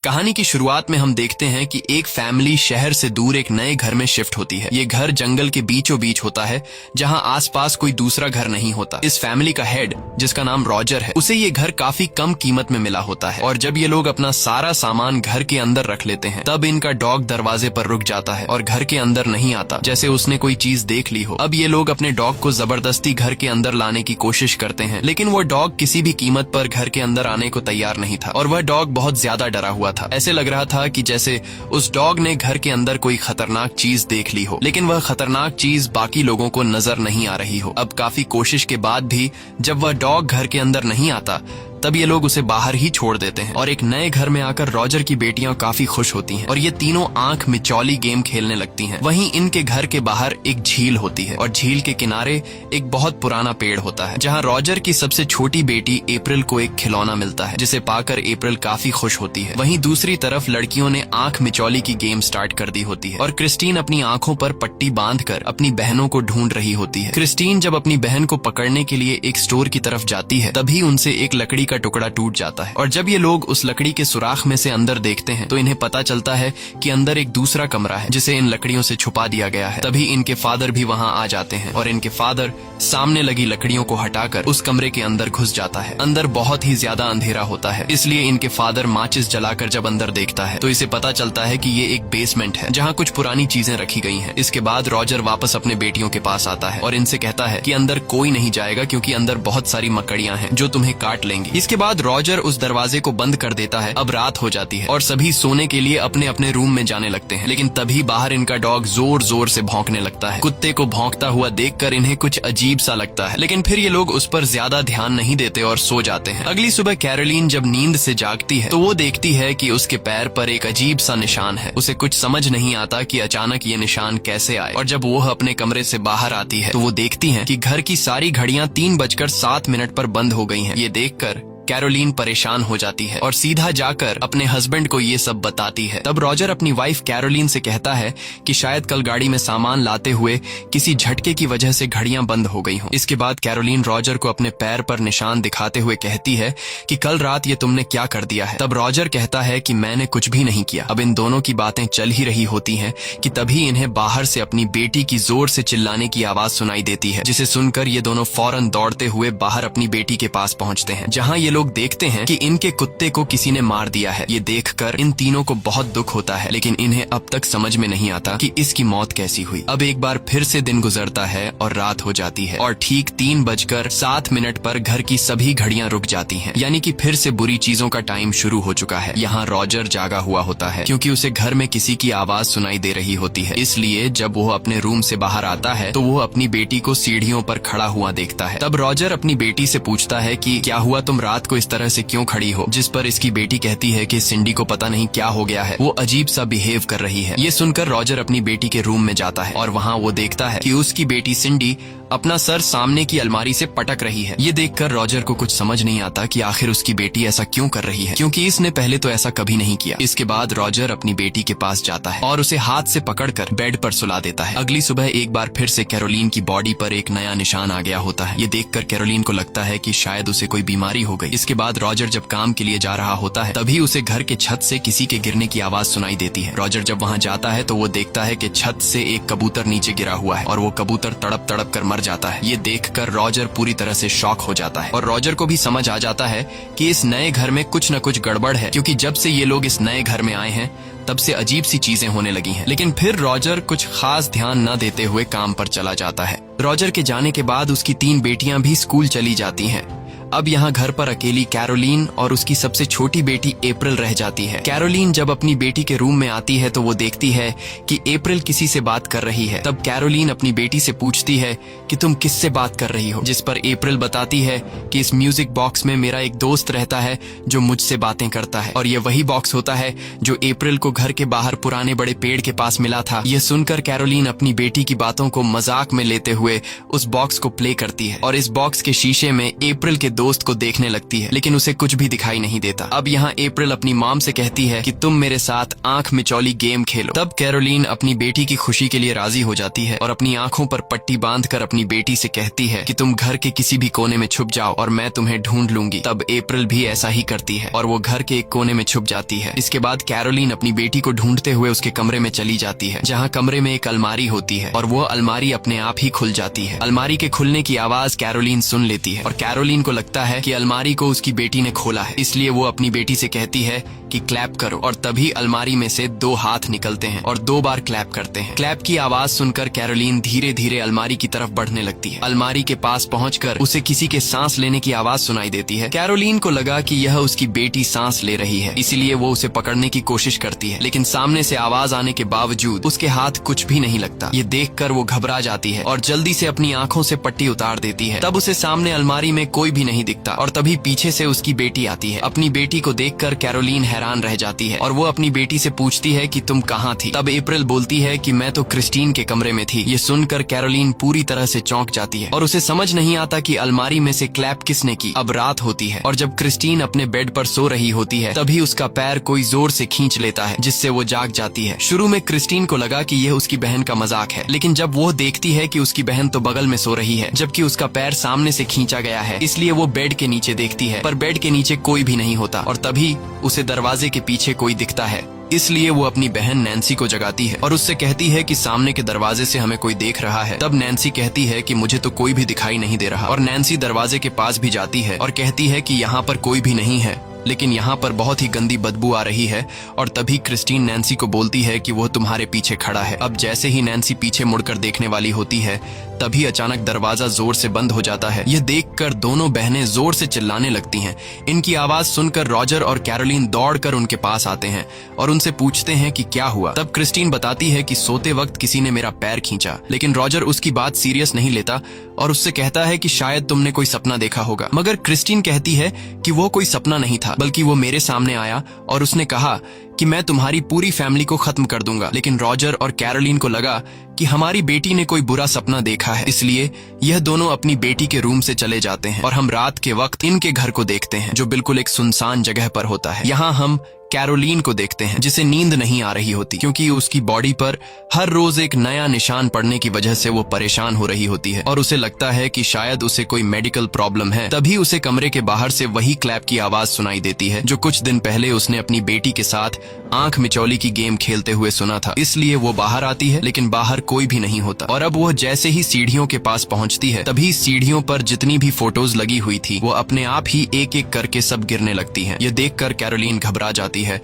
कहानी की शुरुआत में हम देखते हैं कि एक फैमिली शहर से दूर एक नए घर में शिफ्ट होती है। ये घर जंगल के बीचों बीच होता है जहां आसपास कोई दूसरा घर नहीं होता। इस फैमिली का हेड, जिसका नाम रॉजर है, उसे ये घर काफी कम कीमत में मिला होता है। और जब ये लोग अपना सारा सामान घर के अंदर रख लेते हैं, तब इनका डॉग दरवाजे पर रुक जाता है और घर के अंदर नहीं आता, जैसे उसने कोई चीज देख ली हो। अब ये लोग अपने डॉग को जबरदस्ती घर के अंदर लाने की कोशिश करते हैं, लेकिन वो डॉग किसी भी कीमत पर घर के अंदर आने को तैयार नहीं था और वह डॉग बहुत ज्यादा डरा हुआ था। ऐसे लग रहा था कि जैसे उस डॉग ने घर के अंदर कोई खतरनाक चीज देख ली हो, लेकिन वह खतरनाक चीज बाकी लोगों को नजर नहीं आ रही हो। अब काफी कोशिश के बाद भी जब वह डॉग घर के अंदर नहीं आता, तब ये लोग उसे बाहर ही छोड़ देते हैं। और एक नए घर में आकर रॉजर की बेटियां काफी खुश होती हैं और ये तीनों आंख मिचौली गेम खेलने लगती हैं। वहीं इनके घर के बाहर एक झील होती है और झील के किनारे एक बहुत पुराना पेड़ होता है, जहां रॉजर की सबसे छोटी बेटी अप्रैल को एक खिलौना मिलता है, जिसे पाकर अप्रैल काफी खुश होती है। वहीं दूसरी तरफ लड़कियों ने आंख मिचौली की गेम स्टार्ट कर दी होती है और क्रिस्टीन अपनी आंखों पर पट्टी बांधकर अपनी बहनों को ढूंढ रही होती है। क्रिस्टीन जब अपनी बहन को पकड़ने के लिए एक स्टोर की तरफ जाती है, तभी उनसे एक लकड़ी का टुकड़ा टूट जाता है और जब ये लोग उस लकड़ी के सुराख में से अंदर देखते हैं, तो इन्हें पता चलता है कि अंदर एक दूसरा कमरा है, जिसे इन लकड़ियों से छुपा दिया गया है। तभी इनके फादर भी वहां आ जाते हैं और इनके फादर सामने लगी लकड़ियों को हटाकर उस कमरे के अंदर घुस जाता है। अंदर बहुत ही ज्यादा अंधेरा होता है, इसलिए इनके फादर माचिस जलाकर जब अंदर देखता है, तो इसे पता चलता है कि ये एक बेसमेंट है, जहाँ कुछ पुरानी चीजें रखी गई हैं। इसके बाद रॉजर वापस अपने बेटियों के पास आता है और इनसे कहता है कि अंदर कोई नहीं जाएगा, क्योंकि अंदर बहुत सारी मकड़ियां हैं जो तुम्हें काट लेंगी। इसके बाद रॉजर उस दरवाजे को बंद कर देता है। अब रात हो जाती है और सभी सोने के लिए अपने अपने रूम में जाने लगते हैं, लेकिन तभी बाहर इनका डॉग जोर जोर से भौंकने लगता है। कुत्ते को भौंकता हुआ देखकर इन्हें कुछ अजीब सा लगता है, लेकिन फिर ये लोग उस पर ज्यादा ध्यान नहीं देते और सो जाते हैं। अगली सुबह कैरोलीन जब नींद से जागती है, तो वो देखती है कि उसके पैर पर एक अजीब सा निशान है। उसे कुछ समझ नहीं आता कि अचानक ये निशान कैसे आए। और जब वो अपने कमरे से बाहर आती है, तो वो देखती है कि घर की सारी घड़ियां 3:07 पर बंद हो गई हैं। ये देखकर कैरोलीन परेशान हो जाती है और सीधा जाकर अपने हस्बैंड को ये सब बताती है। तब रॉजर अपनी वाइफ कैरोलीन से कहता है कि शायद कल गाड़ी में सामान लाते हुए किसी झटके की वजह से घड़ियां बंद हो गई हों। इसके बाद कैरोलीन रॉजर को अपने पैर पर निशान दिखाते हुए कहती है कि कल रात ये तुमने क्या कर दिया है। तब रॉजर कहता है कि मैंने कुछ भी नहीं किया। अब इन दोनों की बातें चल ही रही होती हैं कि तभी इन्हें बाहर से अपनी बेटी की जोर से चिल्लाने की आवाज सुनाई देती है, जिसे सुनकर ये दोनों फौरन दौड़ते हुए बाहर अपनी बेटी के पास पहुंचते हैं, जहां ये लोग देखते हैं कि इनके कुत्ते को किसी ने मार दिया है। ये देखकर इन तीनों को बहुत दुख होता है, लेकिन इन्हें अब तक समझ में नहीं आता कि इसकी मौत कैसी हुई। अब एक बार फिर से दिन गुजरता है और रात हो जाती है और ठीक 3:07 पर घर की सभी घड़ियां रुक जाती हैं, यानी कि फिर से बुरी चीजों का टाइम शुरू हो चुका है। यहाँ रॉजर जागा हुआ होता है, क्योंकि उसे घर में किसी की आवाज सुनाई दे रही होती है। इसलिए जब वो अपने रूम से बाहर आता है, तो वो अपनी बेटी को सीढ़ियों पर खड़ा हुआ देखता है। तब रॉजर अपनी बेटी से पूछता है कि क्या हुआ, तुम रात को इस तरह से क्यों खड़ी हो। जिस पर इसकी बेटी कहती है कि सिंडी को पता नहीं क्या हो गया है, वो अजीब सा बिहेव कर रही है। ये सुनकर रॉजर अपनी बेटी के रूम में जाता है और वहाँ वो देखता है कि उसकी बेटी सिंडी अपना सर सामने की अलमारी से पटक रही है। ये देखकर रॉजर को कुछ समझ नहीं आता कि आखिर उसकी बेटी ऐसा क्यों कर रही है, क्योंकि इसने पहले तो ऐसा कभी नहीं किया। इसके बाद रॉजर अपनी बेटी के पास जाता है और उसे हाथ से पकड़कर बेड पर सुला देता है। अगली सुबह एक बार फिर से कैरोलीन की बॉडी पर एक नया निशान आ गया होता है। ये देखकर कैरोलीन को लगता है कि शायद उसे कोई बीमारी हो गई। इसके बाद रॉजर जब काम के लिए जा रहा होता है, तभी उसे घर के छत से किसी के गिरने की आवाज सुनाई देती है। रॉजर जब वहाँ जाता है, तो वो देखता है कि छत से एक कबूतर नीचे गिरा हुआ है और वो कबूतर तड़प तड़प कर मर जाता है। ये देखकर रॉजर पूरी तरह से शॉक हो जाता है और रॉजर को भी समझ आ जाता है कि इस नए घर में कुछ न कुछ गड़बड़ है, क्योंकि जब से ये लोग इस नए घर में आए हैं, तब से अजीब सी चीजें होने लगी हैं। लेकिन फिर रॉजर कुछ खास ध्यान न देते हुए काम पर चला जाता है। रॉजर के जाने के बाद उसकी 3 बेटियां भी स्कूल चली जाती हैं। अब यहाँ घर पर अकेली कैरोलीन और उसकी सबसे छोटी बेटी अप्रैल रह जाती है। कैरोलीन जब अपनी बेटी के रूम में आती है, तो वो देखती है कि अप्रैल किसी से बात कर रही है। तब कैरोलीन अपनी बेटी से पूछती है कि तुम किससे बात कर रही हो, जिस पर अप्रैल बताती है कि इस म्यूजिक बॉक्स में मेरा एक दोस्त रहता है जो मुझसे बातें करता है, और ये वही बॉक्स होता है जो अप्रैल को घर के बाहर पुराने बड़े पेड़ के पास मिला था। ये सुनकर कैरोलीन अपनी बेटी की बातों को मजाक में लेते हुए उस बॉक्स को प्ले करती है और इस बॉक्स के शीशे में अप्रैल के दोस्त को देखने लगती है, लेकिन उसे कुछ भी दिखाई नहीं देता। अब यहाँ अप्रैल अपनी मॉम से कहती है कि तुम मेरे साथ आंख मिचौली गेम खेलो। तब कैरोलीन अपनी बेटी की खुशी के लिए राजी हो जाती है और अपनी आंखों पर पट्टी बांधकर अपनी बेटी से कहती है कि तुम घर के किसी भी कोने में छुप जाओ और मैं तुम्हें ढूंढ लूंगी। तब अप्रैल भी ऐसा ही करती है और वो घर के एक कोने में छुप जाती है। इसके बाद कैरोलीन अपनी बेटी को ढूंढते हुए उसके कमरे में चली जाती है, जहाँ कमरे में एक अलमारी होती है और वो अलमारी अपने आप ही खुल जाती है। अलमारी के खुलने की आवाज कैरोलीन सुन लेती है और कैरोलीन को लगता है कि अलमारी को उसकी बेटी ने खोला है, इसलिए वो अपनी बेटी से कहती है कि क्लैप करो। और तभी अलमारी में से 2 हाथ निकलते हैं और 2 बार क्लैप करते हैं। क्लैप की आवाज सुनकर कैरोलीन धीरे धीरे अलमारी की तरफ बढ़ने लगती है। अलमारी के पास पहुंचकर उसे किसी के सांस लेने की आवाज सुनाई देती है। कैरोलीन को लगा कि यह उसकी बेटी सांस ले रही है, इसलिए वो उसे पकड़ने की कोशिश करती है, लेकिन सामने से आवाज आने के बावजूद उसके हाथ कुछ भी नहीं लगता। ये देखकर वो घबरा जाती है और जल्दी से अपनी आंखों से पट्टी उतार देती है। तब उसे सामने अलमारी में कोई भी नहीं दिखता और तभी पीछे से उसकी बेटी आती है। अपनी बेटी को देखकर कैरोलीन हैरान रह जाती है और वो अपनी बेटी से पूछती है कि तुम कहाँ थी। तब अप्रैल बोलती है कि मैं तो क्रिस्टीन के कमरे में थी। ये सुनकर कैरोलीन पूरी तरह से चौंक जाती है और उसे समझ नहीं आता कि अलमारी में से क्लैप किसने की। अब रात होती है और जब क्रिस्टीन अपने बेड पर सो रही होती है तभी उसका पैर कोई जोर से खींच लेता है, जिससे वो जाग जाती है। शुरू में क्रिस्टीन को लगा कि यह उसकी बहन का मजाक है, लेकिन जब वो देखती है कि उसकी बहन तो बगल में सो रही है जबकि उसका पैर सामने से खींचा गया है, इसलिए वो बेड के नीचे देखती है, पर बेड के नीचे कोई भी नहीं होता और तभी उसे दरवाजे के पीछे कोई दिखता है। इसलिए वो अपनी बहन नैन्सी को जगाती है और उससे कहती है कि सामने के दरवाजे से हमें कोई देख रहा है। तब नैन्सी कहती है कि मुझे तो कोई भी दिखाई नहीं दे रहा और नैन्सी दरवाजे के पास भी जाती है और कहती है कि यहाँ पर कोई भी नहीं है, लेकिन यहाँ पर बहुत ही गंदी बदबू आ रही है। और तभी क्रिस्टीन नैन्सी को बोलती है कि वो तुम्हारे पीछे खड़ा है। अब जैसे ही नैन्सी पीछे मुड़कर देखने वाली होती है तभी अचानक दरवाजा जोर से बंद हो जाता है। यह देखकर दोनों बहनें जोर से चिल्लाने लगती हैं। इनकी आवाज सुनकर रॉजर और कैरोलीन दौड़कर उनके पास आते हैं और उनसे पूछते हैं कि क्या हुआ। तब क्रिस्टीन बताती है कि सोते वक्त किसी ने मेरा पैर खींचा, लेकिन रॉजर उसकी बात सीरियस नहीं लेता और उससे कहता है कि शायद तुमने कोई सपना देखा होगा। मगर क्रिस्टीन कहती है कि वो कोई सपना नहीं था, बल्कि वो मेरे सामने आया और उसने कहा कि मैं तुम्हारी पूरी फैमिली को खत्म कर दूंगा। लेकिन रॉजर और कैरोलीन को लगा कि हमारी बेटी ने कोई बुरा सपना देखा है, इसलिए यह दोनों अपनी बेटी के रूम से चले जाते हैं और हम रात के वक्त इनके घर को देखते हैं, जो बिल्कुल एक सुनसान जगह पर होता है। यहाँ हम कैरोलीन को देखते हैं जिसे नींद नहीं आ रही होती, क्योंकि उसकी बॉडी पर हर रोज एक नया निशान पड़ने की वजह से वो परेशान हो रही होती है और उसे लगता है कि शायद उसे कोई मेडिकल प्रॉब्लम है। तभी उसे कमरे के बाहर से वही क्लैप की आवाज सुनाई देती है जो कुछ दिन पहले उसने अपनी बेटी के साथ आंख मिचौली की गेम खेलते हुए सुना था। इसलिए वो बाहर आती है, लेकिन बाहर कोई भी नहीं होता और अब वो जैसे ही सीढ़ियों के पास पहुंचती है तभी सीढ़ियों पर जितनी भी फोटोज लगी हुई थी वो अपने आप ही एक एक करके सब गिरने लगती हैं। ये देखकर कैरोलीन घबरा जाती है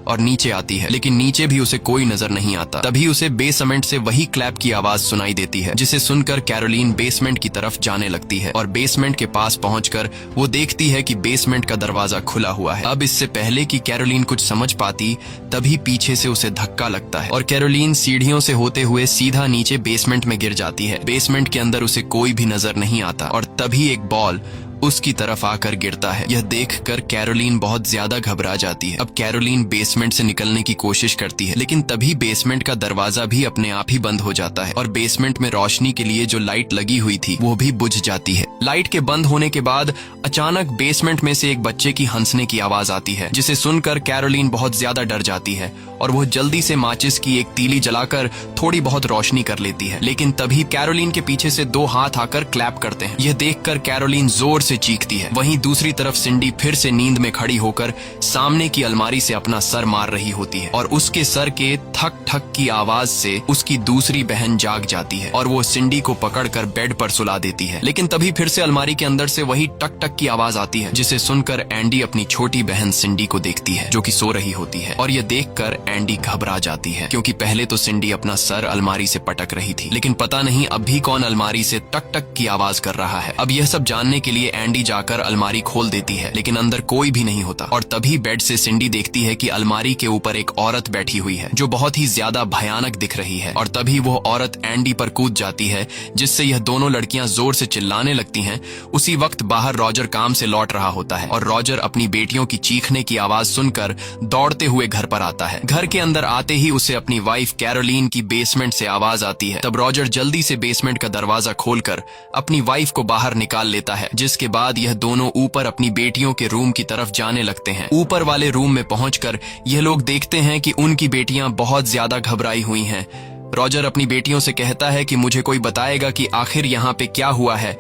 और नीचे आती है, लेकिन नीचे भी उसे कोई नजर नहीं आता। तभी उसे बेसमेंट से वही क्लैप की आवाज सुनाई देती है, जिसे सुनकर कैरोलीन बेसमेंट की तरफ जाने लगती है और बेसमेंट के पास पहुंचकर वो देखती है कि बेसमेंट का दरवाजा खुला हुआ है। अब इससे पहले कि कैरोलीन कुछ समझ पाती तभी पीछे से उसे धक्का लगता है और कैरोलीन सीढ़ियों से होते हुए सीधा नीचे बेसमेंट में गिर जाती है। बेसमेंट के अंदर उसे कोई भी नजर नहीं आता और तभी एक बॉल उसकी तरफ आकर गिरता है। यह देखकर कैरोलीन बहुत ज्यादा घबरा जाती है। अब कैरोलीन बेसमेंट से निकलने की कोशिश करती है, लेकिन तभी बेसमेंट का दरवाजा भी अपने आप ही बंद हो जाता है और बेसमेंट में रोशनी के लिए जो लाइट लगी हुई थी वो भी बुझ जाती है। लाइट के बंद होने के बाद अचानक बेसमेंट में से एक बच्चे की हंसने की आवाज आती है, जिसे सुनकर कैरोलीन बहुत ज्यादा डर जाती है और वो जल्दी से माचिस की एक तीली जलाकर थोड़ी बहुत रोशनी कर लेती है। लेकिन तभी कैरोलीन के पीछे से 2 हाथ आकर क्लैप करते हैं। यह देखकर कैरोलीन जोर से चीखती है। वहीं दूसरी तरफ सिंडी फिर से नींद में खड़ी होकर सामने की अलमारी से अपना सर मार रही होती है और उसके सर के ठक ठक की आवाज से उसकी दूसरी बहन जाग जाती है और वो सिंडी को पकड़कर बेड पर सुला देती है। लेकिन तभी फिर से अलमारी के अंदर से वही टक टक की आवाज आती है, जिसे सुनकर एंडी अपनी छोटी बहन सिंडी को देखती है जो कि सो रही होती है और यह देखकर एंडी घबरा जाती है, क्योंकि पहले तो सिंडी अपना सर अलमारी से पटक रही थी, लेकिन पता नहीं अब भी कौन अलमारी से टक टक की आवाज कर रहा है। अब यह सब जानने के लिए एंडी जाकर अलमारी खोल देती है, लेकिन अंदर कोई भी नहीं होता और तभी बेड से सिंडी देखती है कि अलमारी के ऊपर एक औरत बैठी हुई है जो बहुत ही ज्यादा भयानक दिख रही है और तभी वो औरत एंडी पर कूद जाती है, जिससे यह दोनों लड़कियां जोर से चिल्लाने लगती हैं। उसी वक्त बाहर रॉजर काम से लौट रहा होता है और रॉजर अपनी बेटियों की चीखने की आवाज सुनकर दौड़ते हुए घर पर आता है। घर के अंदर आते ही उसे अपनी वाइफ कैरोलीन की बेसमेंट से आवाज आती है। तब रॉजर जल्दी से बेसमेंट का दरवाजा खोलकर अपनी वाइफ को बाहर निकाल लेता है, जिसके इसके बाद यह दोनों ऊपर अपनी बेटियों के रूम की तरफ जाने लगते हैं। ऊपर वाले रूम में पहुंचकर यह लोग देखते हैं कि उनकी बेटियां बहुत ज्यादा घबराई हुई हैं। रॉजर अपनी बेटियों से कहता है कि मुझे कोई बताएगा कि आखिर यहाँ पे क्या हुआ है।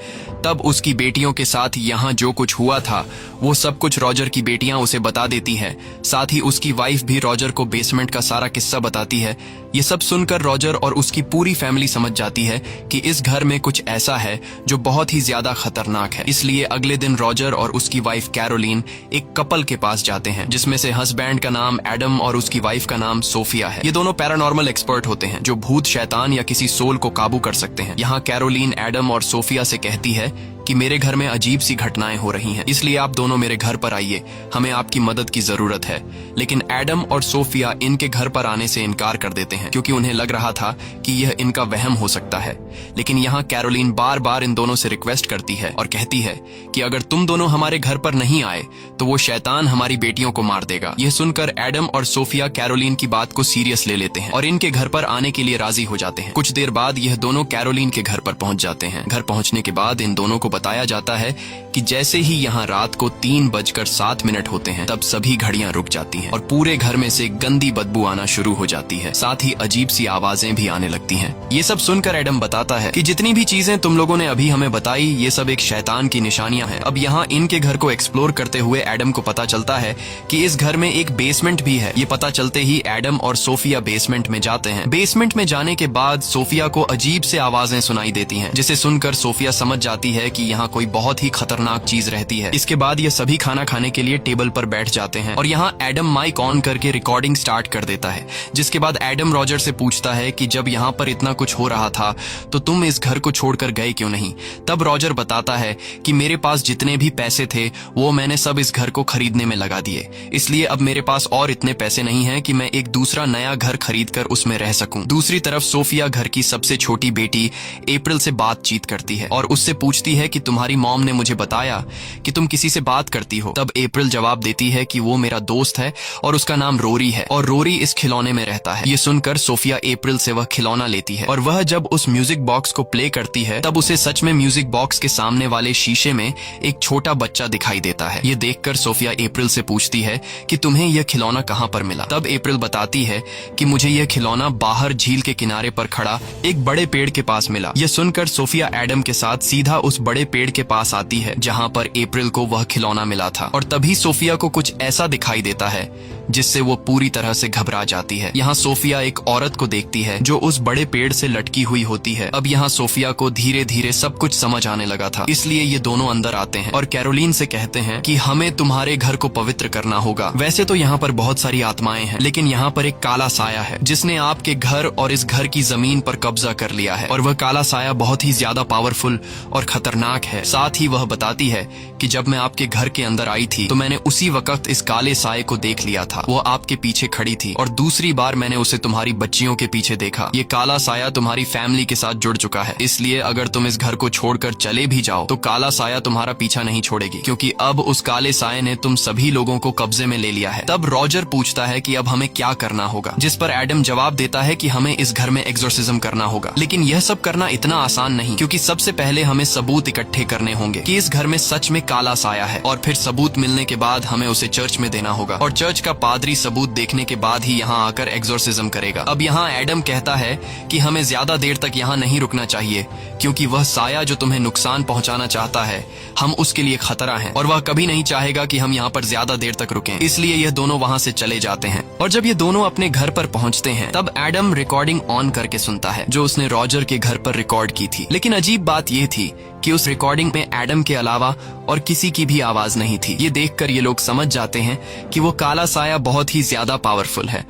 तब उसकी बेटियों के साथ यहाँ जो कुछ हुआ था वो सब कुछ रॉजर की बेटियां उसे बता देती है। साथ ही उसकी वाइफ भी रॉजर को बेसमेंट का सारा किस्सा बताती है। ये सब सुनकर रॉजर और उसकी पूरी फैमिली समझ जाती है कि इस घर में कुछ ऐसा है जो बहुत ही ज्यादा खतरनाक है। इसलिए अगले दिन रॉजर और उसकी वाइफ कैरोलीन एक कपल के पास जाते हैं, जिसमें से हस्बैंड का नाम एडम और उसकी वाइफ का नाम सोफिया है। ये दोनों पैरानॉर्मल एक्सपर्ट होते हैं जो भूत, शैतान या किसी सोल को काबू कर सकते हैं। यहाँ कैरोलीन एडम और सोफिया से कहती है कि मेरे घर में अजीब सी घटनाएं हो रही हैं, इसलिए आप दोनों मेरे घर पर आइए, हमें आपकी मदद की जरूरत है। लेकिन एडम और सोफिया इनके घर पर आने से इनकार कर देते हैं क्योंकि उन्हें लग रहा था कि यह इनका वहम हो सकता है। लेकिन यहाँ कैरोलीन बार बार इन दोनों से रिक्वेस्ट करती है और कहती है कि अगर तुम दोनों हमारे घर पर नहीं आए तो वो शैतान हमारी बेटियों को मार देगा। यह सुनकर एडम और सोफिया कैरोलीन की बात को सीरियस ले लेते हैं और इनके घर पर आने के लिए राजी हो जाते हैं। कुछ देर बाद यह दोनों कैरोलीन के घर पर पहुंच जाते हैं। घर पहुंचने के बाद इन दोनों को बताया जाता है कि जैसे ही यहाँ रात को 3:07 होते हैं तब सभी घड़ियां रुक जाती हैं और पूरे घर में से गंदी बदबू आना शुरू हो जाती है। साथ ही अजीब सी आवाजें भी आने लगती हैं। ये सब सुनकर एडम बताता है कि जितनी भी चीजें तुम लोगों ने अभी हमें बताई ये सब एक शैतान की निशानियां हैं। अब यहाँ इनके घर को एक्सप्लोर करते हुए एडम को पता चलता है कि इस घर में एक बेसमेंट भी है। ये पता चलते ही एडम और सोफिया बेसमेंट में जाते हैं। बेसमेंट में जाने के बाद सोफिया को अजीब से आवाजें सुनाई देती हैं, जिसे सुनकर सोफिया समझ जाती है कि यहाँ कोई बहुत ही खतरनाक चीज रहती है। इसके बाद ये सभी खाना खाने के लिए टेबल पर बैठ जाते हैं और यहाँ एडम माइक ऑन करके रिकॉर्डिंग स्टार्ट कर देता है। जिसके बाद एडम रॉजर से पूछता है कि जब यहाँ पर इतना कुछ हो रहा था तो तुम इस घर को छोड़कर गए क्यों नहीं। तब रॉजर बताता है कि मेरे पास जितने भी पैसे थे वो मैंने सब इस घर को खरीदने में लगा दिए, इसलिए अब मेरे पास और इतने पैसे नहीं है कि मैं एक दूसरा नया घर खरीद कर उसमें रह सकूं। दूसरी तरफ सोफिया घर की सबसे छोटी बेटी अप्रैल से बातचीत करती है और उससे पूछती है कि तुम्हारी मॉम ने मुझे बताया कि तुम किसी से बात करती हो। तब अप्रैल जवाब देती है कि वो मेरा दोस्त है और उसका नाम रोरी है और रोरी इस खिलौने में रहता है। ये सुनकर सोफिया अप्रैल से वह खिलौना लेती है और वह जब उस म्यूजिक बॉक्स को प्ले करती है तब उसे सच में म्यूजिक बॉक्स के सामने वाले शीशे में एक छोटा बच्चा दिखाई देता है। ये देखकर सोफिया अप्रैल से पूछती है कि तुम्हें यह खिलौना कहाँ पर मिला। तब अप्रैल बताती है कि मुझे यह खिलौना बाहर झील के किनारे पर खड़ा एक बड़े पेड़ के पास मिला। यह सुनकर सोफिया एडम के साथ सीधा उस बड़े पेड़ के पास आती है जहाँ पर अप्रैल को वह खिलौना मिला था और तभी सोफिया को कुछ ऐसा दिखाई देता है जिससे वो पूरी तरह से घबरा जाती है। यहाँ सोफिया एक औरत को देखती है जो उस बड़े पेड़ से लटकी हुई होती है। अब यहाँ सोफिया को धीरे धीरे सब कुछ समझ आने लगा था, इसलिए ये दोनों अंदर आते हैं और कैरोलीन से कहते हैं कि हमें तुम्हारे घर को पवित्र करना होगा। वैसे तो यहाँ पर बहुत सारी आत्माएं हैं, लेकिन यहाँ पर एक काला साया है जिसने आपके घर और इस घर की जमीन पर कब्जा कर लिया है और वह काला साया बहुत ही ज्यादा पावरफुल और खतरनाक है। साथ ही वह बताती है कि जब मैं आपके घर के अंदर आई थी तो मैंने उसी वक्त इस काले साये को देख लिया था। वो आपके पीछे खड़ी थी और दूसरी बार मैंने उसे तुम्हारी बच्चियों के पीछे देखा। ये काला साया तुम्हारी फैमिली के साथ जुड़ चुका है, इसलिए अगर तुम इस घर को छोड़कर चले भी जाओ तो काला साया तुम्हारा पीछा नहीं छोड़ेगी, क्योंकि अब उस काले साये ने तुम सभी लोगों को कब्जे में ले लिया है। तब रॉजर पूछता है कि अब हमें क्या करना होगा, जिस पर एडम जवाब देता है कि हमें इस घर में एक्सोर्सिज्म करना होगा। लेकिन यह सब करना इतना आसान नहीं, क्योंकि सबसे पहले हमें सबूत इकट्ठे करने होंगे कि इस घर में सच में काला साया है और फिर सबूत मिलने के बाद हमें उसे चर्च में देना होगा और चर्च का पादरी सबूत देखने के बाद ही यहाँ आकर एक्सोर्सिज्म करेगा। अब यहाँ एडम कहता है कि हमें ज्यादा देर तक यहाँ नहीं रुकना चाहिए, क्योंकि वह साया जो तुम्हें नुकसान पहुँचाना चाहता है हम उसके लिए खतरा है और वह कभी नहीं चाहेगा कि हम यहाँ पर ज्यादा देर तक रुकें। इसलिए यह दोनों वहाँ से चले जाते हैं और जब ये दोनों अपने घर पर पहुँचते हैं तब एडम रिकॉर्डिंग ऑन करके सुनता है जो उसने रॉजर के घर पर रिकॉर्ड की थी। लेकिन अजीब बात यह थी कि उस रिकॉर्डिंग में एडम के अलावा और किसी की भी आवाज नहीं थी। ये देखकर ये लोग समझ जाते हैं कि वो काला साया बहुत ही ज्यादा पावरफुल है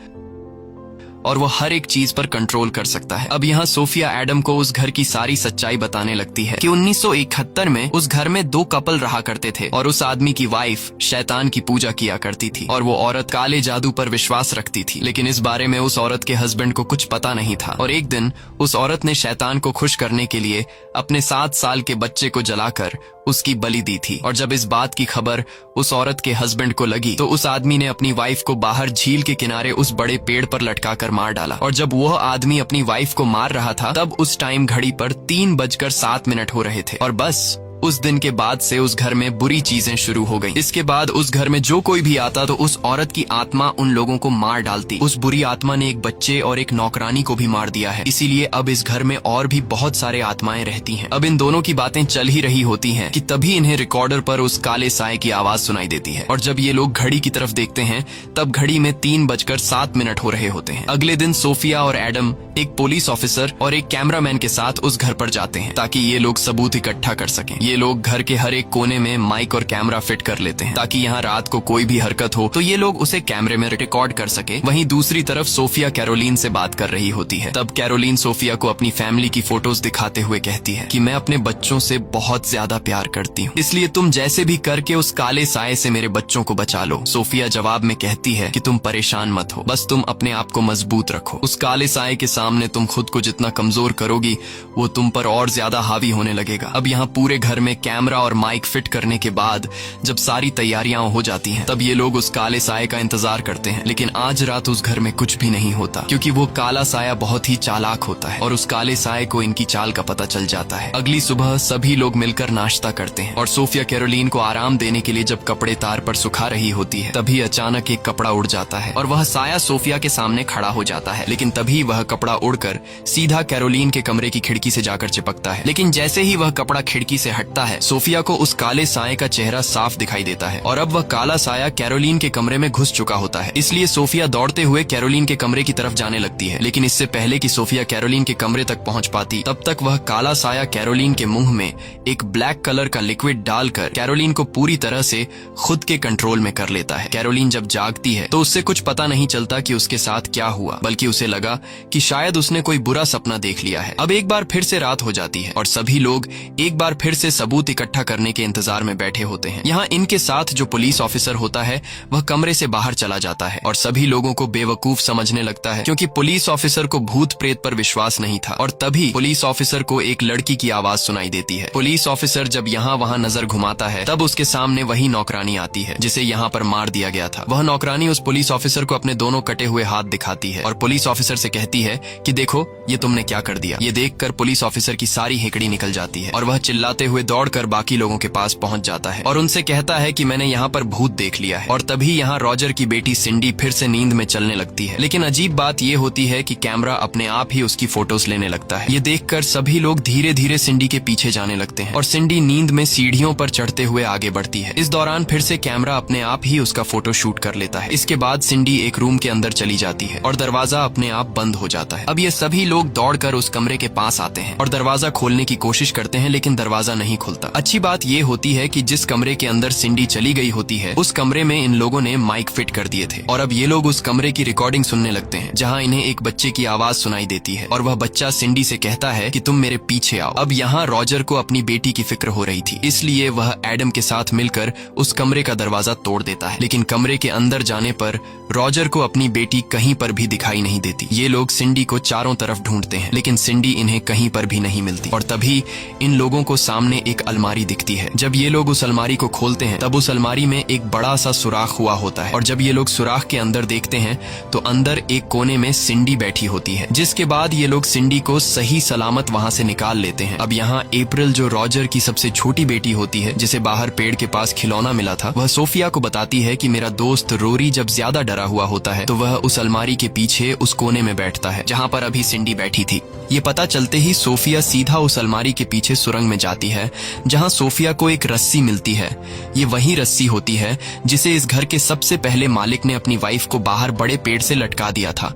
और वो हर एक चीज पर कंट्रोल कर सकता है। अब यहाँ सोफिया एडम को उस घर की सारी सच्चाई बताने लगती है कि 1971 में उस घर में 2 कपल रहा करते थे और उस आदमी की वाइफ शैतान की पूजा किया करती थी और वो औरत काले जादू पर विश्वास रखती थी। लेकिन इस बारे में उस औरत के हस्बैंड को कुछ पता नहीं था और एक दिन उस औरत ने शैतान को खुश करने के लिए अपने 7 साल के बच्चे को जलाकर उसकी बलि दी थी। और जब इस बात की खबर उस औरत के हस्बैंड को लगी तो उस आदमी ने अपनी वाइफ को बाहर झील के किनारे उस बड़े पेड़ पर लटकाकर मार डाला। और जब वह आदमी अपनी वाइफ को मार रहा था तब उस टाइम घड़ी पर 3:07 हो रहे थे और बस उस दिन के बाद से उस घर में बुरी चीजें शुरू हो गई। इसके बाद उस घर में जो कोई भी आता तो उस औरत की आत्मा उन लोगों को मार डालती। उस बुरी आत्मा ने एक बच्चे और एक नौकरानी को भी मार दिया है, इसीलिए अब इस घर में और भी बहुत सारे आत्माएं रहती हैं। अब इन दोनों की बातें चल ही रही होती हैं कि तभी इन्हें रिकॉर्डर पर उस काले साए की आवाज सुनाई देती है। और जब ये लोग घड़ी की तरफ देखते हैं तब घड़ी में 3:07 हो रहे होते हैं। अगले दिन सोफिया और एडम एक पुलिस ऑफिसर और एक कैमरामैन के साथ उस घर पर जाते हैं ताकि ये लोग सबूत इकट्ठा कर सकें। ये लोग घर के हर एक कोने में माइक और कैमरा फिट कर लेते हैं ताकि यहाँ रात को कोई भी हरकत हो तो ये लोग उसे कैमरे में रिकॉर्ड कर सके। वहीं दूसरी तरफ सोफिया कैरोलीन से बात कर रही होती है। तब कैरोलीन सोफिया को अपनी फैमिली की फोटोज दिखाते हुए कहती है कि मैं अपने बच्चों से बहुत ज्यादा प्यार करती हूँ, इसलिए तुम जैसे भी करके उस काले साए से मेरे बच्चों को बचा लो। सोफिया जवाब में कहती है कि तुम परेशान मत हो, बस तुम अपने आप को मजबूत रखो। उस काले साए के सामने तुम खुद को जितना कमजोर करोगी वो तुम पर और ज्यादा हावी होने लगेगा। अब यहाँ पूरे घर में कैमरा और माइक फिट करने के बाद जब सारी तैयारियां हो जाती हैं तब ये लोग उस काले साए का इंतजार करते हैं। लेकिन आज रात उस घर में कुछ भी नहीं होता क्योंकि वो काला साया बहुत ही चालाक होता है और उस काले साए को इनकी चाल का पता चल जाता है। अगली सुबह सभी लोग मिलकर नाश्ता करते हैं और सोफिया कैरोलीन को आराम देने के लिए जब कपड़े तार पर सुखा रही होती है तभी अचानक एक कपड़ा उड़ जाता है और वह साया सोफिया के सामने खड़ा हो जाता है। लेकिन तभी वह कपड़ा उड़कर सीधा कैरोलीन के कमरे की खिड़की से जाकर चिपकता है। लेकिन जैसे ही वह कपड़ा खिड़की से हटता है सोफिया को उस काले साए का चेहरा साफ दिखाई देता है और अब वह काला साया कैरोलीन के कमरे में घुस चुका होता है। इसलिए सोफिया दौड़ते हुए कैरोलीन के कमरे की तरफ जाने लगती है। लेकिन इससे पहले कि सोफिया कैरोलीन के कमरे तक पहुंच पाती तब तक वह काला साया कैरोलीन के मुंह में एक ब्लैक कलर का लिक्विड डालकर कैरोलीन को पूरी तरह से खुद के कंट्रोल में कर लेता है। कैरोलीन जब जागती है तो उससे कुछ पता नहीं चलता कि उसके साथ क्या हुआ, बल्कि उसे लगा कि शायद उसने कोई बुरा सपना देख लिया है। अब एक बार फिर से रात हो जाती है और सभी लोग एक बार फिर से सबूत इकट्ठा करने के इंतजार में बैठे होते हैं। यहाँ इनके साथ जो पुलिस ऑफिसर होता है वह कमरे से बाहर चला जाता है और सभी लोगों को बेवकूफ समझने लगता है क्योंकि पुलिस ऑफिसर को भूत प्रेत पर विश्वास नहीं था। और तभी पुलिस ऑफिसर को एक लड़की की आवाज सुनाई देती है। पुलिस ऑफिसर जब यहाँ वहाँ नजर घुमाता है तब उसके सामने वही नौकरानी आती है जिसे यहाँ पर मार दिया गया था। वह नौकरानी उस पुलिस ऑफिसर को अपने दोनों कटे हुए हाथ दिखाती है और पुलिस ऑफिसर से कहती है कि देखो ये तुमने क्या कर दिया। ये देखकर पुलिस ऑफिसर की सारी हेकड़ी निकल जाती है और वह चिल्लाते हुए दौड़कर बाकी लोगों के पास पहुंच जाता है और उनसे कहता है कि मैंने यहाँ पर भूत देख लिया है। और तभी यहाँ रॉजर की बेटी सिंडी फिर से नींद में चलने लगती है। लेकिन अजीब बात ये होती है कि कैमरा अपने आप ही उसकी फोटोज लेने लगता है। ये देखकर सभी लोग धीरे धीरे सिंडी के पीछे जाने लगते हैं और सिंडी नींद में सीढ़ियों पर चढ़ते हुए आगे बढ़ती है। इस दौरान फिर से कैमरा अपने आप ही उसका फोटो शूट कर लेता है। इसके बाद सिंडी एक रूम के अंदर चली जाती है और दरवाजा अपने आप बंद हो जाता है। अब ये सभी लोग दौड़कर उस कमरे के पास आते हैं और दरवाजा खोलने की कोशिश करते हैं लेकिन दरवाजा नहीं खुलता। अच्छी बात ये होती है कि जिस कमरे के अंदर सिंडी चली गई होती है उस कमरे में इन लोगों ने माइक फिट कर दिए थे और अब ये लोग उस कमरे की रिकॉर्डिंग सुनने लगते हैं जहां इन्हें एक बच्चे की आवाज सुनाई देती है और वह बच्चा सिंडी से कहता है कि तुम मेरे पीछे आओ। अब यहाँ रॉजर को अपनी बेटी की फिक्र हो रही थी, इसलिए वह एडम के साथ मिलकर उस कमरे का दरवाजा तोड़ देता है। लेकिन कमरे के अंदर जाने पर रॉजर को अपनी बेटी कहीं पर भी दिखाई नहीं देती। ये लोग सिंडी को चारों तरफ ढूंढते हैं लेकिन सिंडी इन्हें कहीं पर भी नहीं मिलती। और तभी इन लोगों को सामने एक अलमारी दिखती है। जब ये लोग उस अलमारी को खोलते हैं तब उस अलमारी में एक बड़ा सा सुराख हुआ होता है और जब ये लोग सुराख के अंदर देखते हैं तो अंदर एक कोने में सिंडी बैठी होती है, जिसके बाद ये लोग सिंडी को सही सलामत वहां से निकाल लेते हैं। अब यहाँ अप्रैल जो रॉजर की सबसे छोटी बेटी होती है जिसे बाहर पेड़ के पास खिलौना मिला था, वह सोफिया को बताती है कि मेरा दोस्त रोरी जब ज्यादा डरा हुआ होता है तो वह उस अलमारी के पीछे उस कोने में बैठता है जहाँ पर अभी सिंडी बैठी थी। ये पता चलते ही सोफिया सीधा उस अलमारी के पीछे सुरंग में जाती है जहां सोफिया को एक रस्सी मिलती है। ये वही रस्सी होती है जिसे इस घर के सबसे पहले मालिक ने अपनी वाइफ को बाहर बड़े पेड़ से लटका दिया था।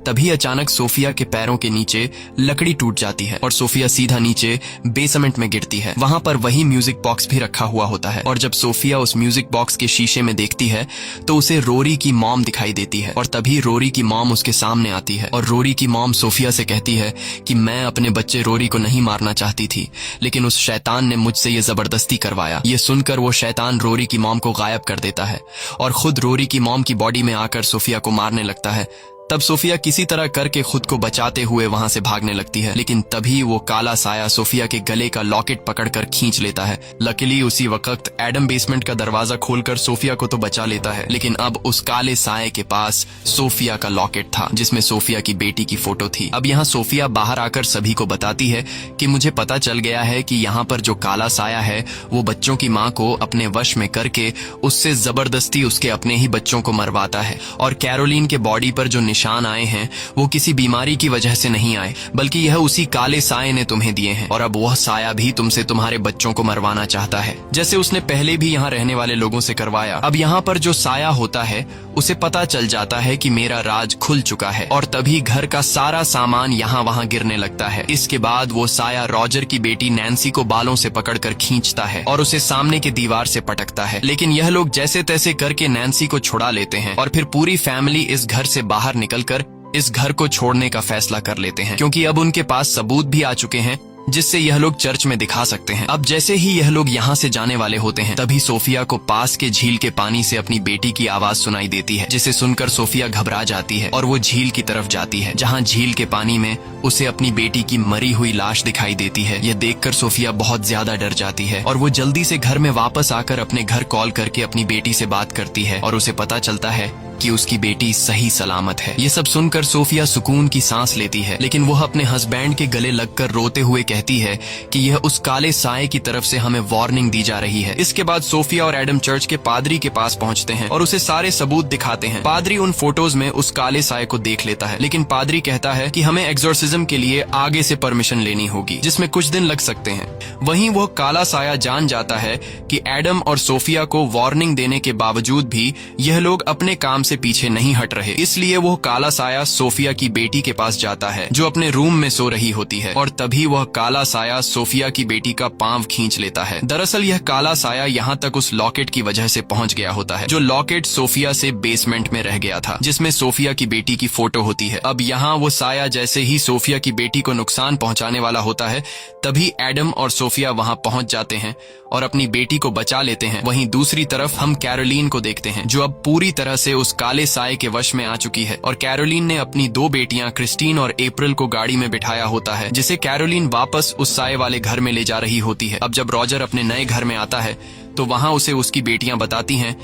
तभी अचानक सोफिया के पैरों के नीचे लकड़ी टूट जाती है और सोफिया सीधा नीचे बेसमेंट में गिरती है। वहां पर वही म्यूजिक बॉक्स भी रखा हुआ होता है और जब सोफिया उस म्यूजिक बॉक्स के शीशे में देखती है तो उसे रोरी की मॉम दिखाई देती है और तभी रोरी की मॉम उसके सामने आती है और रोरी की मॉम सोफिया से कहती है कि मैं अपने बच्चे रोरी को नहीं मारना चाहती थी लेकिन उस शैतान ने मुझसे ये जबरदस्ती करवाया। ये सुनकर वो शैतान रोरी की मॉम को गायब कर देता है और खुद रोरी की मॉम की बॉडी में आकर सोफिया को मारने लगता है। तब सोफिया किसी तरह करके खुद को बचाते हुए वहां से भागने लगती है, लेकिन तभी वो काला साया सोफिया के गले का लॉकेट पकड़कर खींच लेता है। लकीली उसी वक्त एडम बेसमेंट का दरवाजा खोलकर सोफिया को तो बचा लेता है, लेकिन अब उस काले साये के पास सोफिया का लॉकेट था जिसमें सोफिया की बेटी की फोटो थी। अब यहाँ सोफिया बाहर आकर सभी को बताती है कि मुझे पता चल गया है कि यहाँ पर जो काला साया है वो बच्चों की माँ को अपने वश में करके उससे जबरदस्ती उसके अपने ही बच्चों को मरवाता है। और कैरोलिन के बॉडी पर जो निशान आए हैं वो किसी बीमारी की वजह से नहीं आए, बल्कि यह उसी काले साये ने तुम्हें दिए हैं। और अब वह साया भी तुमसे तुम्हारे बच्चों को मरवाना चाहता है, जैसे उसने पहले भी यहाँ रहने वाले लोगों से करवाया। अब यहाँ पर जो साया होता है उसे पता चल जाता है कि मेरा राज खुल चुका है, और तभी घर का सारा सामान यहाँ वहाँ गिरने लगता है। इसके बाद वो साया रॉजर की बेटी नैन्सी को बालों से पकड़कर खींचता है और उसे सामने के दीवार से पटकता है, लेकिन यह लोग जैसे तैसे करके नैन्सी को छुड़ा लेते हैं और फिर पूरी फैमिली इस घर से बाहर निकलकर इस घर को छोड़ने का फैसला कर लेते हैं, क्योंकि अब उनके पास सबूत भी आ चुके हैं जिससे यह लोग चर्च में दिखा सकते हैं। अब जैसे ही यह लोग यहाँ से जाने वाले होते हैं तभी सोफिया को पास के झील के पानी से अपनी बेटी की आवाज सुनाई देती है, जिसे सुनकर सोफिया घबरा जाती है और वो झील की तरफ जाती है, जहाँ झील के पानी में उसे अपनी बेटी की मरी हुई लाश दिखाई देती है। यह देखकर सोफिया बहुत ज्यादा डर जाती है और वो जल्दी से घर में वापस आकर अपने घर कॉल करके अपनी बेटी से बात करती है और उसे पता चलता है कि उसकी बेटी सही सलामत है। ये सब सुनकर सोफिया सुकून की सांस लेती है, लेकिन वह अपने हस्बैंड के गले लगकर रोते हुए कहती है कि यह उस काले साये की तरफ से हमें वार्निंग दी जा रही है। इसके बाद सोफिया और एडम चर्च के पादरी के पास पहुंचते हैं और उसे सारे सबूत दिखाते हैं। पादरी उन फोटोज में उस काले साये को देख लेता है, लेकिन पादरी कहता है कि हमें एक्सोर्सिज्म के लिए आगे से परमिशन लेनी होगी, जिसमें कुछ दिन लग सकते हैं। वहीं वह काला साया जान जाता है कि एडम और सोफिया को वार्निंग देने के बावजूद भी यह लोग अपने काम से पीछे नहीं हट रहे, इसलिए वो काला साया सोफिया की बेटी के पास जाता है जो अपने रूम में सो रही होती है, और तभी वह काला साया सोफिया की बेटी का पांव खींच लेता है। दरअसल यह काला साया यहाँ तक उस लॉकेट की वजह से पहुंच गया होता है, जो लॉकेट सोफिया से बेसमेंट में रह गया था, जिसमें सोफिया की बेटी की फोटो होती है। अब यहाँ वो साया जैसे ही सोफिया की बेटी को नुकसान पहुंचाने वाला होता है तभी एडम और सोफिया वहां पहुंच जाते हैं और अपनी बेटी को बचा लेते हैं। वहीं दूसरी तरफ हम कैरोलिन को देखते हैं जो अब पूरी तरह से उस काले साये के वश में आ चुकी है, और कैरोलिन ने अपनी दो बेटियां क्रिस्टीन और अप्रैल को गाड़ी में बिठाया होता है, जिसे कैरोलिन वापस उस साये वाले घर में ले जा रही होती है। अब जब रॉजर अपने नए घर में आता है तो वहां उसे उसकी बेटियां बताती हैं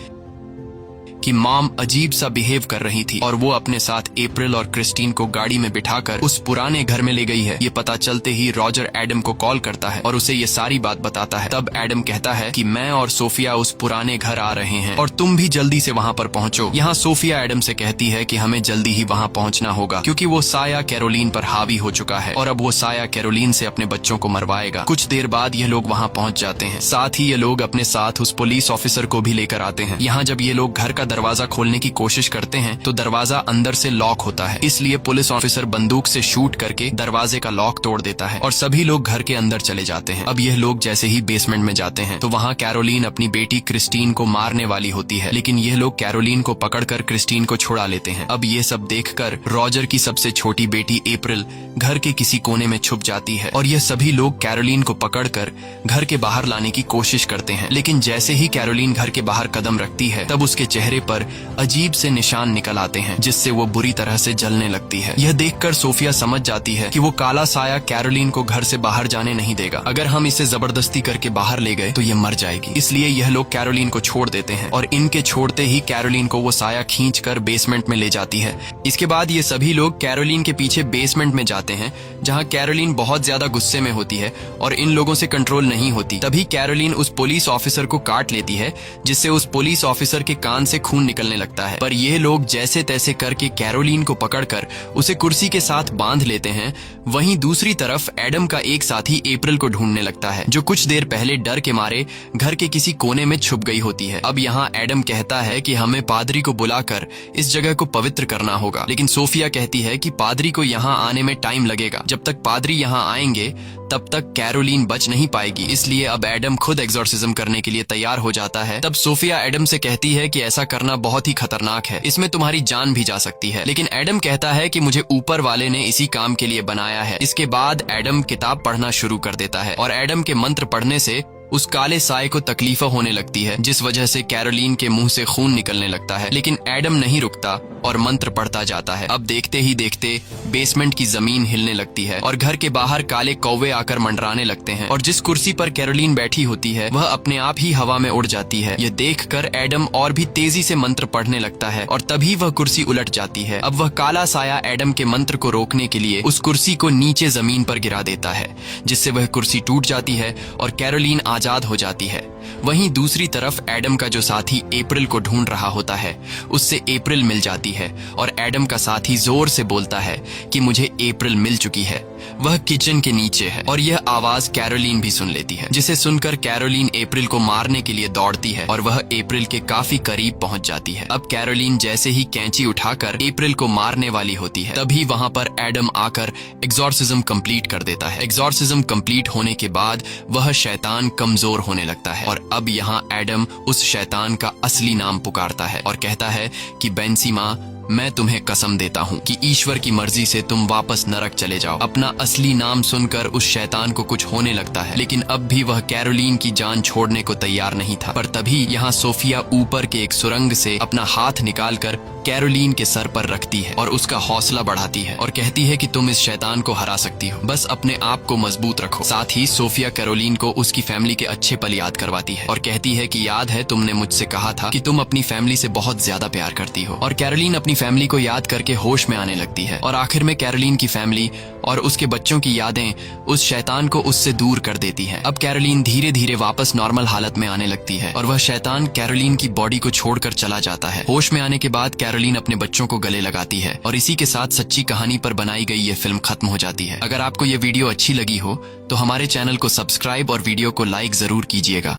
कि मॉम अजीब सा बिहेव कर रही थी और वो अपने साथ अप्रैल और क्रिस्टीन को गाड़ी में बिठाकर उस पुराने घर में ले गई है। ये पता चलते ही रॉजर एडम को कॉल करता है और उसे ये सारी बात बताता है। तब एडम कहता है कि मैं और सोफिया उस पुराने घर आ रहे हैं और तुम भी जल्दी से वहाँ पर पहुँचो। यहाँ सोफिया एडम से कहती है कि हमें जल्दी ही वहाँ पहुँचना होगा, क्योंकि वो साया कैरोलिन पर हावी हो चुका है और अब वो साया कैरोलिन से अपने बच्चों को मरवाएगा। कुछ देर बाद ये लोग वहाँ पहुँच जाते हैं। साथ ही ये लोग अपने साथ उस पुलिस ऑफिसर को भी लेकर आते हैं। यहाँ जब ये लोग घर का दरवाजा खोलने की कोशिश करते हैं तो दरवाजा अंदर से लॉक होता है, इसलिए पुलिस ऑफिसर बंदूक से शूट करके दरवाजे का लॉक तोड़ देता है और सभी लोग घर के अंदर चले जाते हैं। अब यह लोग जैसे ही बेसमेंट में जाते हैं तो वहाँ कैरोलिन अपनी बेटी क्रिस्टीन को मारने वाली होती है, लेकिन यह लोग कैरोलिन को पकड़कर क्रिस्टीन को छुड़ा लेते हैं। अब ये सब देखकर रॉजर की सबसे छोटी बेटी अप्रैल घर के किसी कोने में छुप जाती है और यह सभी लोग कैरोलिन को पकड़कर घर के बाहर लाने की कोशिश करते हैं, लेकिन जैसे ही कैरोलिन घर के बाहर कदम रखती है तब उसके चेहरे पर अजीब से निशान निकल आते हैं, जिससे वो बुरी तरह से जलने लगती है। यह देखकर सोफिया समझ जाती है कि वो काला साया कैरोलिन को घर से बाहर जाने नहीं देगा। अगर हम इसे जबरदस्ती करके बाहर ले गए तो ये मर जाएगी, इसलिए यह लोग कैरोलिन को छोड़ देते हैं और इनके छोड़ते ही कैरोलिन को वो साया खींचकर बेसमेंट में ले जाती है। इसके बाद ये सभी लोग कैरोलिन के पीछे बेसमेंट में जाते हैं, जहाँ कैरोलिन बहुत ज्यादा गुस्से में होती है और इन लोगों से कंट्रोल नहीं होती। तभी कैरोलिन उस पुलिस ऑफिसर को काट लेती है, जिससे उस पुलिस ऑफिसर के कान से खून निकलने लगता है। पर ये लोग जैसे तैसे करके कैरोलिन को पकड़कर उसे कुर्सी के साथ बांध लेते हैं। वहीं दूसरी तरफ एडम का एक साथी अप्रैल को ढूंढने लगता है, जो कुछ देर पहले डर के मारे घर के किसी कोने में छुप गई होती है। अब यहाँ एडम कहता है कि हमें पादरी को बुलाकर इस जगह को पवित्र करना होगा, लेकिन सोफिया कहती है कि पादरी को यहाँ आने में टाइम लगेगा। जब तक पादरी यहाँ आएंगे तब तक कैरोलिन बच नहीं पाएगी, इसलिए अब एडम खुद एक्सोर्सिज्म करने के लिए तैयार हो जाता है। तब सोफिया एडम से कहती है कि ऐसा करना बहुत ही खतरनाक है, इसमें तुम्हारी जान भी जा सकती है, लेकिन एडम कहता है कि मुझे ऊपर वाले ने इसी काम के लिए बनाया है। इसके बाद एडम किताब पढ़ना शुरू कर देता है और एडम के मंत्र पढ़ने से उस काले साये को तकलीफ होने लगती है, जिस वजह से कैरोलिन के मुंह से खून निकलने लगता है। लेकिन एडम नहीं रुकता और मंत्र पढ़ता जाता है। अब देखते ही देखते बेसमेंट की जमीन हिलने लगती है और घर के बाहर काले कौवे आकर मंडराने लगते हैं और जिस कुर्सी पर कैरोलीन बैठी होती है वह अपने आप ही हवा में उड़ जाती है। ये देखकर एडम और भी तेजी से मंत्र पढ़ने लगता है और तभी वह कुर्सी उलट जाती है। अब वह काला साया एडम के मंत्र को रोकने के लिए उस कुर्सी को नीचे जमीन पर गिरा देता है, जिससे वह कुर्सी टूट जाती है और कैरोलीन आजाद हो जाती है। वहीं दूसरी तरफ एडम का जो साथी अप्रैल को ढूंढ रहा होता है उससे अप्रैल मिल जाती है और एडम का साथी जोर से बोलता है कि मुझे अप्रैल मिल चुकी है। वह किचन के नीचे है और यह आवाज कैरोलीन भी सुन लेती है, जिसे सुनकर कैरोलीन अप्रैल को मारने के लिए दौड़ती है और वह अप्रैल के काफी करीब पहुंच जाती है। अब कैरोलीन जैसे ही कैंची उठाकर अप्रैल को मारने वाली होती है तभी वहां पर एडम आकर एग्जॉर्सिज्म कंप्लीट कर देता है। एग्जॉर्सिज्म कंप्लीट होने के बाद वह शैतान कमजोर होने लगता है और अब यहाँ एडम उस शैतान का असली नाम पुकारता है और कहता है कि बेंसी माँ, मैं तुम्हें कसम देता हूँ कि ईश्वर की मर्जी से तुम वापस नरक चले जाओ। अपना असली नाम सुनकर उस शैतान को कुछ होने लगता है, लेकिन अब भी वह कैरोलीन की जान छोड़ने को तैयार नहीं था। पर तभी यहाँ सोफिया ऊपर के एक सुरंग से अपना हाथ निकालकर कैरोलीन के सर पर रखती है और उसका हौसला बढ़ाती है और कहती है कि तुम इस शैतान को हरा सकती हो, बस अपने आप को मजबूत रखो। साथ ही सोफिया कैरोलीन को उसकी फैमिली के अच्छे पल याद करवाती है और कहती है कि याद है तुमने मुझसे कहा था कि तुम अपनी फैमिली से बहुत ज्यादा प्यार करती हो। और कैरोलीन अपनी फैमिली को याद करके होश में आने लगती है और आखिर में कैरोलीन की फैमिली और उसके बच्चों की यादें उस शैतान को उससे दूर कर देती है। अब कैरोलीन धीरे धीरे वापस नॉर्मल हालत में आने लगती है और वह शैतान कैरोलीन की बॉडी को छोड़कर चला जाता है। होश में आने के बाद कैरोलीन अपने बच्चों को गले लगाती है और इसी के साथ सच्ची कहानी पर बनाई गई ये फिल्म खत्म हो जाती है। अगर आपको ये वीडियो अच्छी लगी हो तो हमारे चैनल को सब्सक्राइब और वीडियो को लाइक जरूर कीजिएगा।